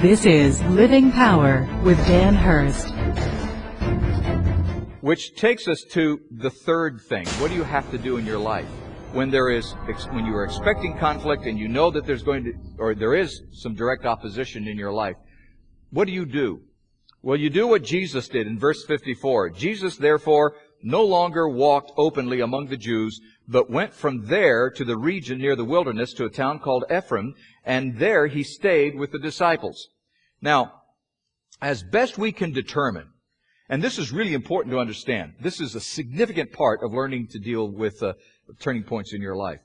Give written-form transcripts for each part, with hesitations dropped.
This is Living Power with Dan Hurst. Which takes us to the third thing. What do you have to do in your life when you are expecting conflict and you know that there is some direct opposition in your life? What do you do? Well, you do what Jesus did in verse 54. Jesus, therefore, no longer walked openly among the Jews, but went from there to the region near the wilderness to a town called Ephraim, and there he stayed with the disciples. Now, as best we can determine, and this is really important to understand, this is a significant part of learning to deal with turning points in your life.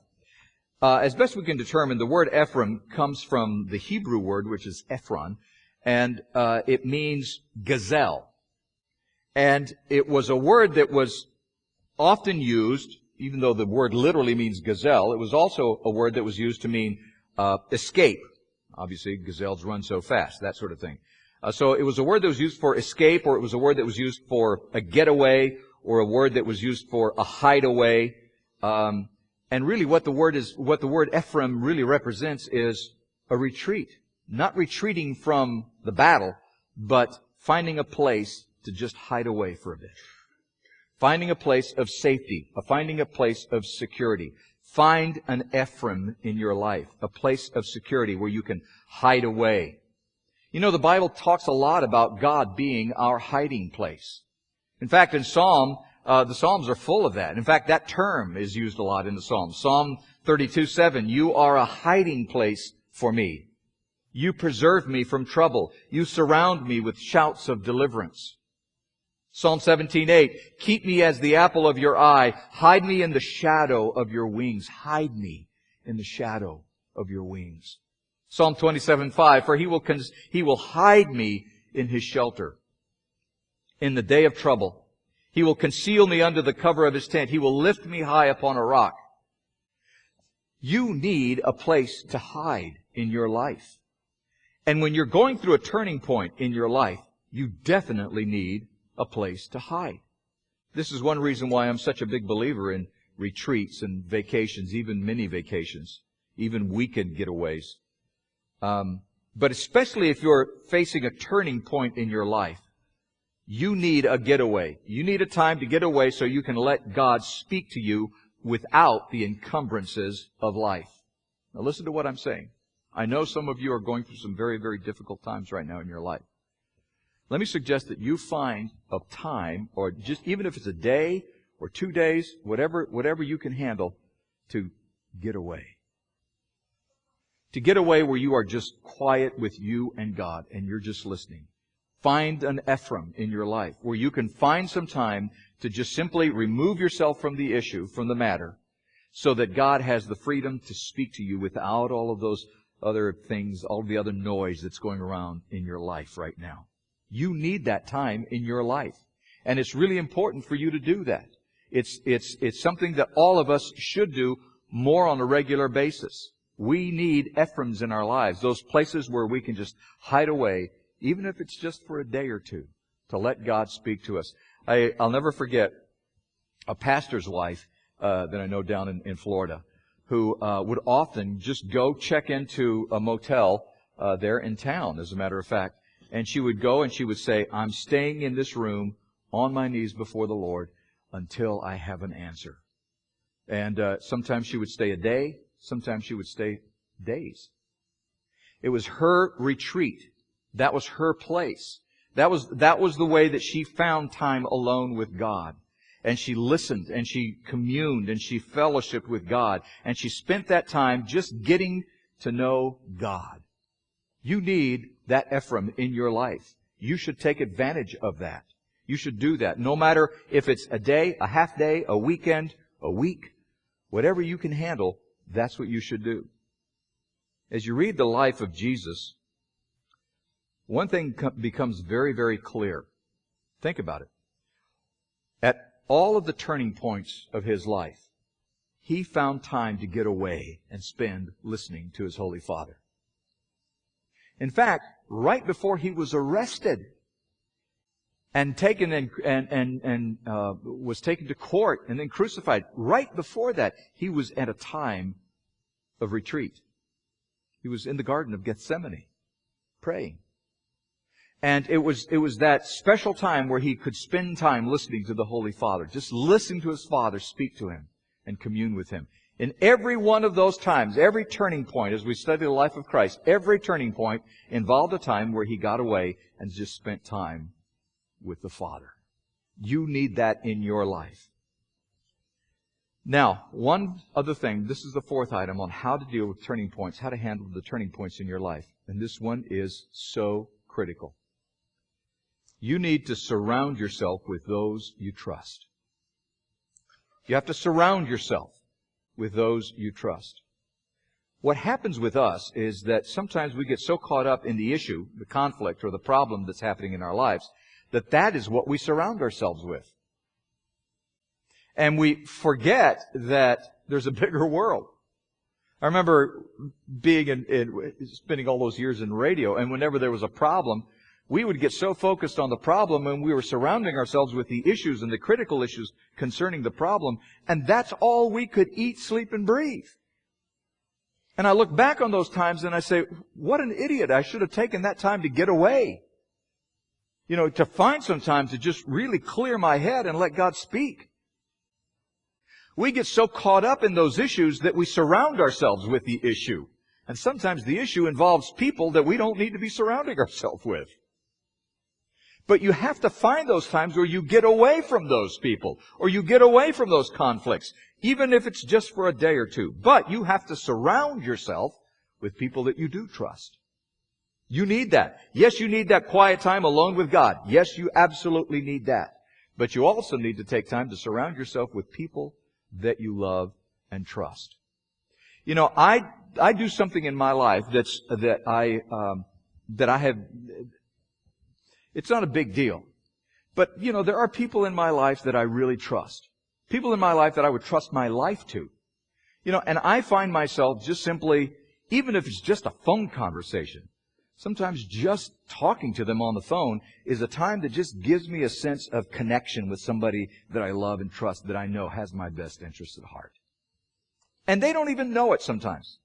As best we can determine, the word Ephraim comes from the Hebrew word, which is Ephron, and it means gazelle. And it was a word that was often used, even though the word literally means gazelle, it was also a word that was used to mean escape. Obviously, gazelles run so fast, that sort of thing. So it was a word that was used for escape, or it was a word that was used for a getaway, or a word that was used for a hideaway. And really what the word Ephraim really represents is a retreat. Not retreating from the battle, but finding a place to just hide away for a bit. Finding a place of safety, finding a place of security. Find an Ephraim in your life, a place of security where you can hide away. You know, the Bible talks a lot about God being our hiding place. In fact, in the Psalms are full of that. In fact, that term is used a lot in the Psalms. Psalm 32:7, you are a hiding place for me. You preserve me from trouble. You surround me with shouts of deliverance. Psalm 17:8, keep me as the apple of your eye. Hide me in the shadow of your wings. Hide me in the shadow of your wings. Psalm 27:5, for he will hide me in his shelter. In the day of trouble, he will conceal me under the cover of his tent. He will lift me high upon a rock. You need a place to hide in your life. And when you're going through a turning point in your life, you definitely need a place to hide. This is one reason why I'm such a big believer in retreats and vacations, even mini vacations, even weekend getaways. But especially if you're facing a turning point in your life, you need a getaway. You need a time to get away so you can let God speak to you without the encumbrances of life. Now listen to what I'm saying. I know some of you are going through some very, very difficult times right now in your life. Let me suggest that you find a time, or just even if it's a day or 2 days, whatever you can handle, to get away. To get away where you are just quiet with you and God, and you're just listening. Find an Ephraim in your life where you can find some time to just simply remove yourself from the issue, from the matter, so that God has the freedom to speak to you without all of those other things, all the other noise that's going around in your life right now. You need that time in your life. And it's really important for you to do that. It's something that all of us should do more on a regular basis. We need Ephraims in our lives, those places where we can just hide away, even if it's just for a day or two, to let God speak to us. I'll never forget a pastor's wife that I know down in Florida, who would often just go check into a motel there in town, as a matter of fact. And she would go and she would say, I'm staying in this room on my knees before the Lord until I have an answer. And sometimes she would stay a day, sometimes she would stay days. It was her retreat. That was her place. That was the way that she found time alone with God. And she listened, and she communed, and she fellowshiped with God. And she spent that time just getting to know God. You need that Ephraim in your life. You should take advantage of that. You should do that. No matter if it's a day, a half day, a weekend, a week, whatever you can handle, that's what you should do. As you read the life of Jesus, one thing becomes very, very clear. Think about it. At all of the turning points of His life, He found time to get away and spend listening to His Holy Father. In fact, right before He was arrested and taken was taken to court and then crucified, right before that, He was at a time of retreat. He was in the Garden of Gethsemane, praying. And it was that special time where he could spend time listening to the Holy Father, just listening to his Father speak to him and commune with him. In every one of those times, every turning point, as we study the life of Christ, every turning point involved a time where he got away and just spent time with the Father. You need that in your life. Now, one other thing, this is the fourth item on how to deal with turning points, how to handle the turning points in your life. And this one is so critical. You need to surround yourself with those you trust. You have to surround yourself with those you trust. What happens with us is that sometimes we get so caught up in the issue, the conflict, or the problem that's happening in our lives, that is what we surround ourselves with. And we forget that there's a bigger world. I remember being spending all those years in radio, and whenever there was a problem, we would get so focused on the problem, and we were surrounding ourselves with the issues and the critical issues concerning the problem, and that's all we could eat, sleep, and breathe. And I look back on those times and I say, what an idiot. I should have taken that time to get away. You know, to find some time to just really clear my head and let God speak. We get so caught up in those issues that we surround ourselves with the issue. And sometimes the issue involves people that we don't need to be surrounding ourselves with. But you have to find those times where you get away from those people, or you get away from those conflicts, even if it's just for a day or two. But you have to surround yourself with people that you do trust. You need that. Yes, you need that quiet time alone with God. Yes, you absolutely need that. But you also need to take time to surround yourself with people that you love and trust. You know, I do something in my life that I have. It's not a big deal. But, you know, there are people in my life that I really trust. People in my life that I would trust my life to. You know, and I find myself just simply, even if it's just a phone conversation, sometimes just talking to them on the phone is a time that just gives me a sense of connection with somebody that I love and trust, that I know has my best interests at heart. And they don't even know it sometimes.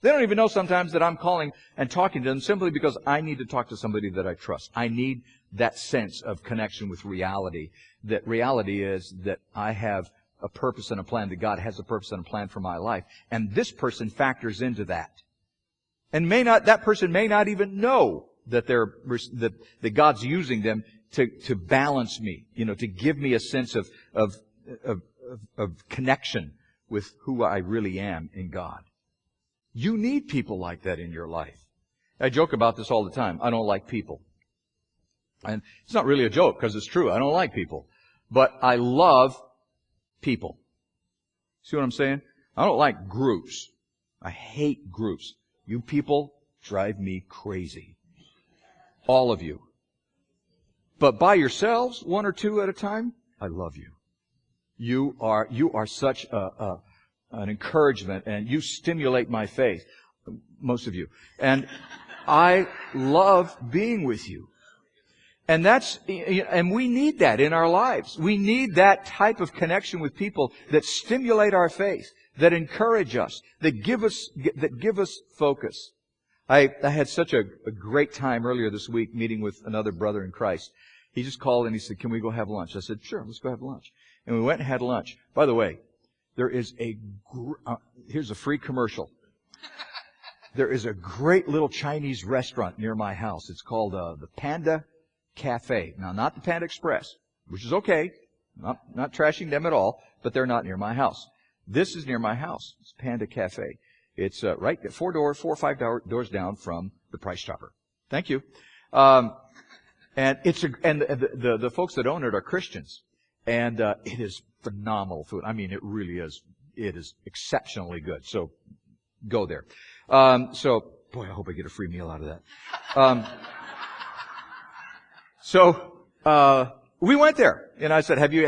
They don't even know sometimes that I'm calling and talking to them simply because I need to talk to somebody that I trust. I need that sense of connection with reality. That reality is that I have a purpose and a plan, that God has a purpose and a plan for my life. And this person factors into that. And that person may not even know that that God's using them to balance me, you know, to give me a sense of connection with who I really am in God. You need people like that in your life. I joke about this all the time. I don't like people. And it's not really a joke because it's true. I don't like people. But I love people. See what I'm saying? I don't like groups. I hate groups. You people drive me crazy. All of you. But by yourselves, one or two at a time, I love you. You are such an encouragement, and you stimulate my faith, most of you. And I love being with you. And we need that in our lives. We need that type of connection with people that stimulate our faith, that encourage us, that give us focus. I had such a great time earlier this week meeting with another brother in Christ. He just called and he said, "Can we go have lunch?" I said, "Sure, let's go have lunch." And we went and had lunch. By the way, there is here's a free commercial. There is a great little Chinese restaurant near my house. It's called the Panda Cafe. Now, not the Panda Express, which is okay. Not trashing them at all, but they're not near my house. This is near my house. It's Panda Cafe. It's right 4 or 5 doors down from the Price Chopper. Thank you. And the folks that own it are Christians, and it is phenomenal food. I mean, it really is. It is exceptionally good. So go there. So boy, I hope I get a free meal out of that. We went there, and I said, "Have you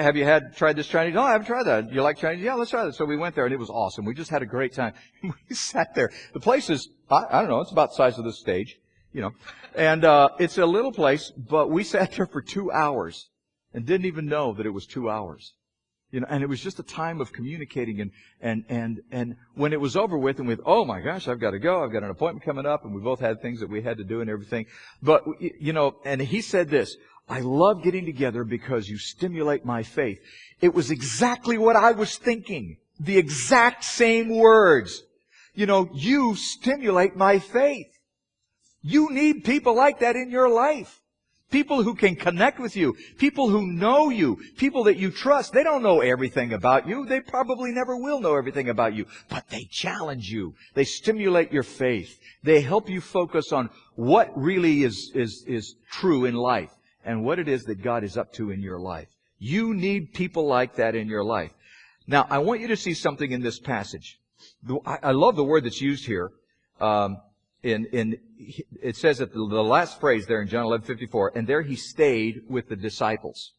tried this Chinese?" "No, I haven't tried that." "You like Chinese?" "Yeah, let's try that." So we went there, and it was awesome. We just had a great time. We sat there. The place is, I don't know, it's about the size of this stage, you know, and it's a little place, but we sat there for 2 hours and didn't even know that it was 2 hours. You know, and it was just a time of communicating, and when it was over with, and with, oh my gosh, I've got to go, I've got an appointment coming up, and we both had things that we had to do and everything. But, you know, and he said this, I love getting together because you stimulate my faith. It was exactly what I was thinking. The exact same words. You know, you stimulate my faith. You need people like that in your life. People who can connect with you. People who know you. People that you trust. They don't know everything about you. They probably never will know everything about you. But they challenge you. They stimulate your faith. They help you focus on what really is true in life and what it is that God is up to in your life. You need people like that in your life. Now, I want you to see something in this passage. I love the word that's used here. It says that the last phrase there in John 11:54, and there he stayed with the disciples.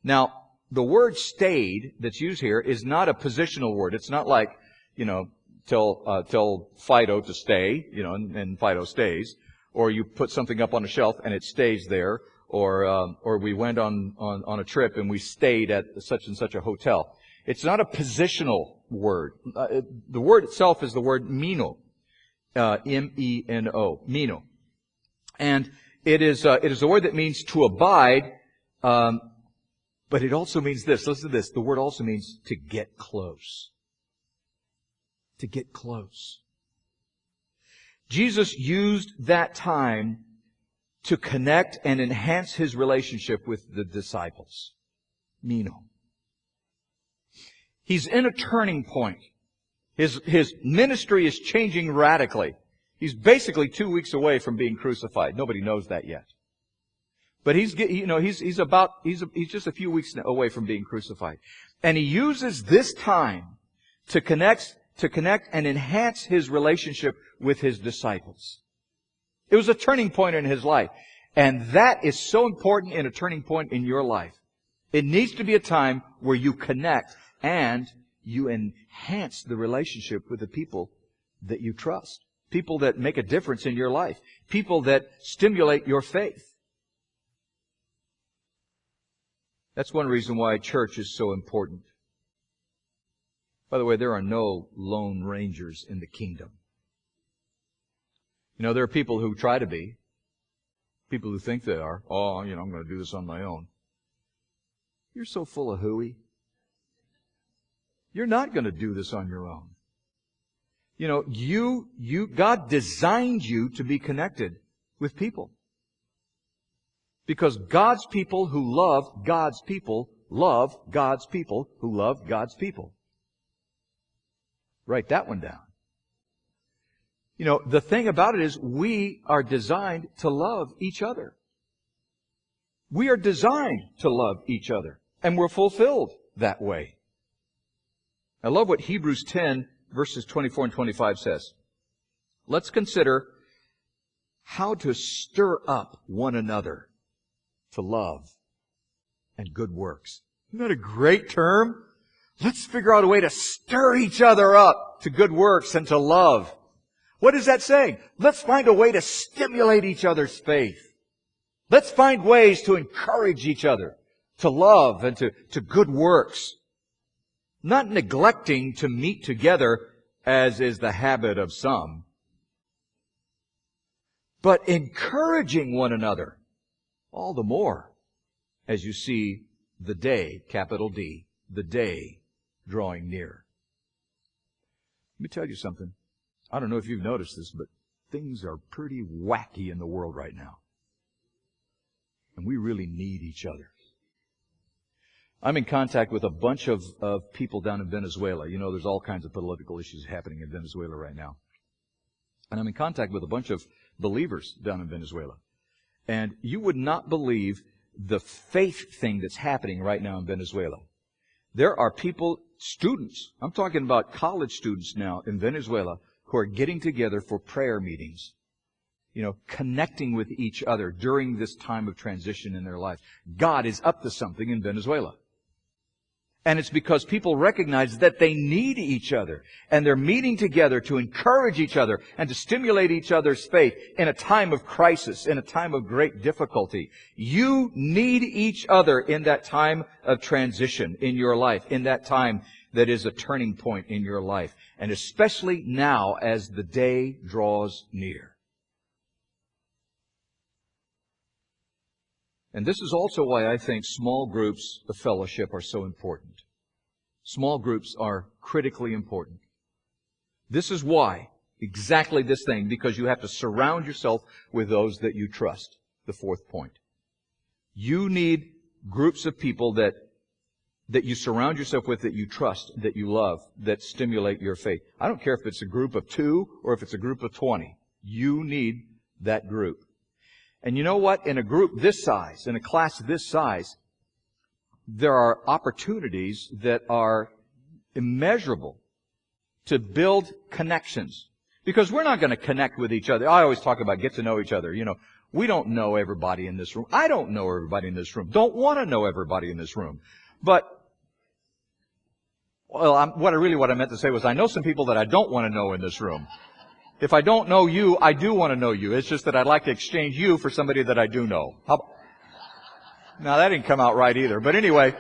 Now, the word stayed that's used here is not a positional word. It's not like, you know, tell Fido to stay, you know, and Fido stays. Or you put something up on a shelf and it stays there. Or we went on a trip and we stayed at such and such a hotel. It's not a positional word. The word itself is the word meno. M-E-N-O, meno. And it is a word that means to abide, but it also means this. Listen to this. The word also means to get close. To get close. Jesus used that time to connect and enhance his relationship with the disciples. Meno. He's in a turning point. His ministry is changing radically. He's basically 2 weeks away from being crucified. Nobody knows that yet. But he's just a few weeks away from being crucified. And he uses this time to connect and enhance his relationship with his disciples. It was a turning point in his life. And that is so important in a turning point in your life. It needs to be a time where you connect and you enhance the relationship with the people that you trust. People that make a difference in your life. People that stimulate your faith. That's one reason why church is so important. By the way, there are no lone rangers in the kingdom. You know, there are people who try to be. People who think they are. Oh, you know, I'm going to do this on my own. You're so full of hooey. You're not going to do this on your own. You know, God designed you to be connected with people. Because God's people who love God's people love God's people who love God's people. Write that one down. You know, the thing about it is we are designed to love each other. We are designed to love each other. And we're fulfilled that way. I love what Hebrews 10, verses 24 and 25 says. Let's consider how to stir up one another to love and good works. Isn't that a great term? Let's figure out a way to stir each other up to good works and to love. What is that saying? Let's find a way to stimulate each other's faith. Let's find ways to encourage each other to love and to good works. Not neglecting to meet together, as is the habit of some, but encouraging one another, all the more as you see the day, capital D, the day drawing near. Let me tell you something. I don't know if you've noticed this, but things are pretty wacky in the world right now. And we really need each other. I'm in contact with a bunch of people down in Venezuela. You know, there's all kinds of political issues happening in Venezuela right now. And I'm in contact with a bunch of believers down in Venezuela. And you would not believe the faith thing that's happening right now in Venezuela. There are people, students, I'm talking about college students now in Venezuela, who are getting together for prayer meetings. You know, connecting with each other during this time of transition in their life. God is up to something in Venezuela. And it's because people recognize that they need each other. And they're meeting together to encourage each other and to stimulate each other's faith in a time of crisis, in a time of great difficulty. You need each other in that time of transition in your life, in that time that is a turning point in your life. And especially now as the day draws near. And this is also why I think small groups of fellowship are so important. Small groups are critically important. This is why, exactly this thing, because you have to surround yourself with those that you trust. The fourth point. You need groups of people that you surround yourself with, that you trust, that you love, that stimulate your faith. I don't care if it's a group of 2 or if it's a group of 20. You need that group. And you know what? In a group this size, in a class this size, there are opportunities that are immeasurable to build connections. Because we're not going to connect with each other. I always talk about get to know each other. You know, we don't know everybody in this room. I don't know everybody in this room. Don't want to know everybody in this room. But, well, what I meant to say was I know some people that I don't want to know in this room. If I don't know you, I do want to know you. It's just that I'd like to exchange you for somebody that I do know. Now, that didn't come out right either. But anyway,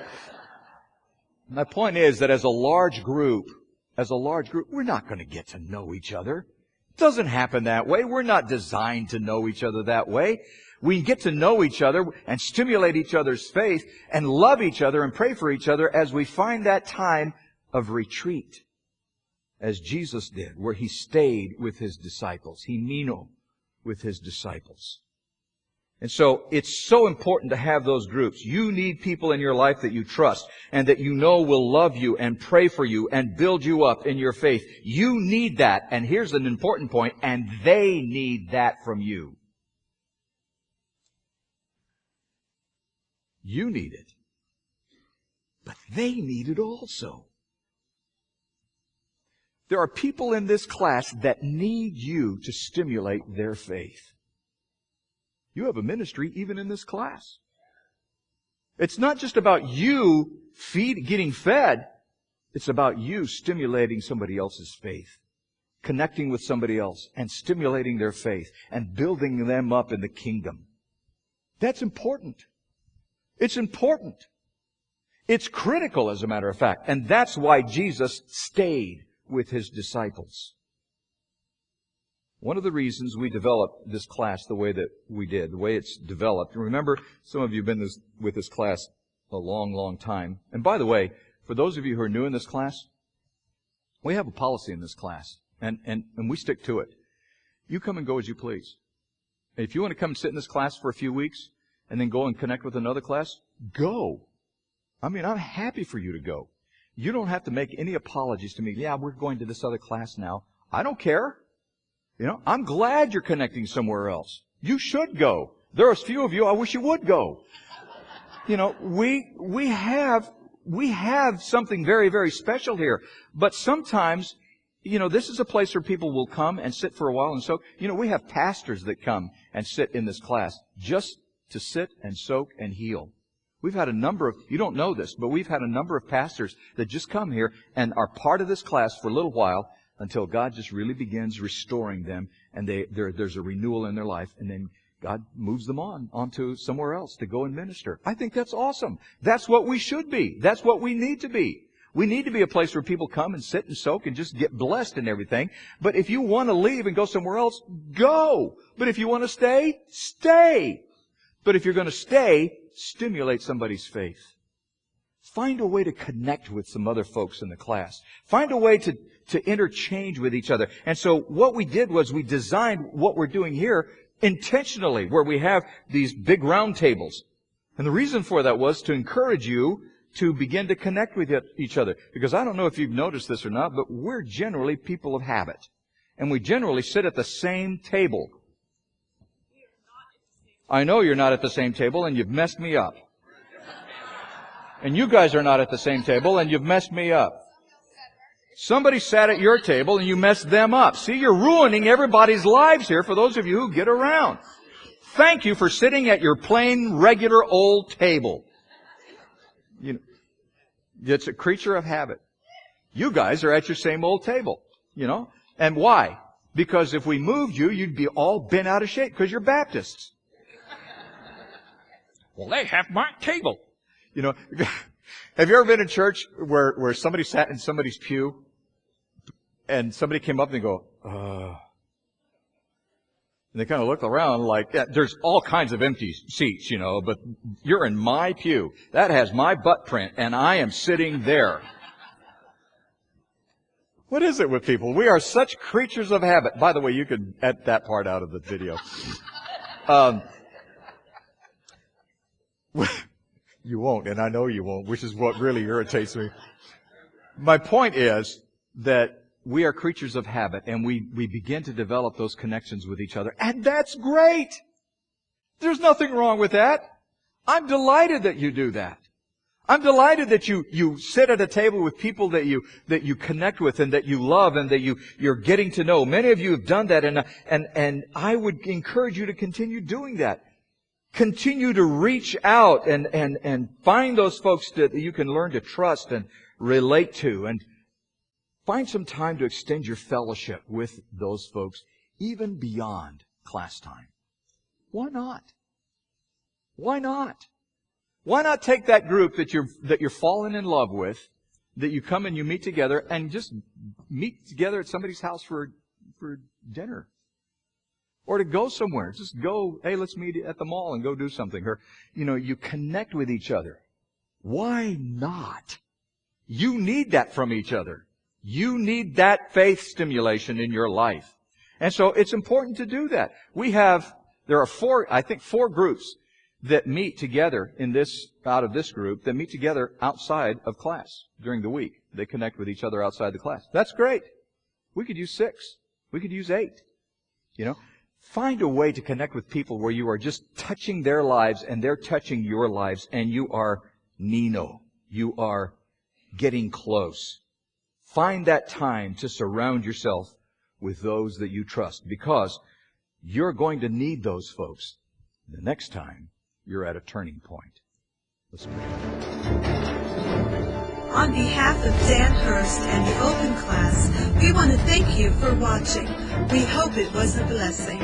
my point is that as a large group, we're not going to get to know each other. It doesn't happen that way. We're not designed to know each other that way. We get to know each other and stimulate each other's faith and love each other and pray for each other as we find that time of retreat. As Jesus did, where He stayed with His disciples. He meno with His disciples. And so, it's so important to have those groups. You need people in your life that you trust and that you know will love you and pray for you and build you up in your faith. You need that. And here's an important point, and they need that from you. You need it. But they need it also. There are people in this class that need you to stimulate their faith. You have a ministry even in this class. It's not just about you getting fed. It's about you stimulating somebody else's faith, connecting with somebody else and stimulating their faith and building them up in the kingdom. That's important. It's important. It's critical, as a matter of fact. And that's why Jesus stayed with His disciples. One of the reasons we developed this class the way that we did, the way it's developed. Remember, some of you have been with this class a long, long time. And by the way, for those of you who are new in this class, we have a policy in this class, and we stick to it. You come and go as you please. If you want to come and sit in this class for a few weeks and then go and connect with another class, go. I mean, I'm happy for you to go. You don't have to make any apologies to me. Yeah, we're going to this other class now. I don't care. You know, I'm glad you're connecting somewhere else. You should go. There are a few of you, I wish you would go. You know, we have something very, very special here. But sometimes, you know, this is a place where people will come and sit for a while and soak. You know, we have pastors that come and sit in this class just to sit and soak and heal. We've had a number of, you don't know this, but we've had a number of pastors that just come here and are part of this class for a little while until God just really begins restoring them and there's a renewal in their life, and then God moves them onto somewhere else to go and minister. I think that's awesome. That's what we should be. That's what we need to be. We need to be a place where people come and sit and soak and just get blessed and everything. But if you want to leave and go somewhere else, go. But if you want to stay, stay. But if you're going to stay, stimulate somebody's faith. Find a way to connect with some other folks in the class. Find a way to interchange with each other. And so what we did was we designed what we're doing here intentionally, where we have these big round tables. And the reason for that was to encourage you to begin to connect with each other. Because I don't know if you've noticed this or not, but we're generally people of habit. And we generally sit at the same table. I know you're not at the same table, and you've messed me up. And you guys are not at the same table, and you've messed me up. Somebody sat at your table, and you messed them up. See, you're ruining everybody's lives here for those of you who get around. Thank you for sitting at your plain, regular, old table. You It's a creature of habit. You guys are at your same old table, you know. And why? Because if we moved you, you'd be all bent out of shape because you're Baptists. Well, they have my table. You know, have you ever been in church where somebody sat in somebody's pew and somebody came up and they go, and they kind of look around like, yeah, there's all kinds of empty seats, you know, but you're in my pew. That has my butt print, and I am sitting there. What is it with people? We are such creatures of habit. By the way, you could edit that part out of the video. You won't, and I know you won't, which is what really irritates me. My point is that we are creatures of habit, and we begin to develop those connections with each other. And that's great! There's nothing wrong with that. I'm delighted that you do that. I'm delighted that you sit at a table with people that you connect with and that you love and that you're getting to know. Many of you have done that, and I would encourage you to continue doing that. Continue to reach out and find those folks that you can learn to trust and relate to, and find some time to extend your fellowship with those folks, even beyond class time. Why not? Why not? Why not take that group that you're falling in love with, that you come and you meet together, and just meet together at somebody's house for dinner? Or to go somewhere. Just go, hey, let's meet at the mall and go do something. Or, you know, you connect with each other. Why not? You need that from each other. You need that faith stimulation in your life. And so it's important to do that. There are four groups that meet together out of this group, that meet together outside of class during the week. They connect with each other outside the class. That's great. We could use 6. We could use 8. You know, find a way to connect with people where you are just touching their lives and they're touching your lives, and you are Nino. You are getting close. Find that time to surround yourself with those that you trust, because you're going to need those folks the next time you're at a turning point. Let's pray. On behalf of Dan Hurst and the Open Class, we want to thank you for watching. We hope it was a blessing.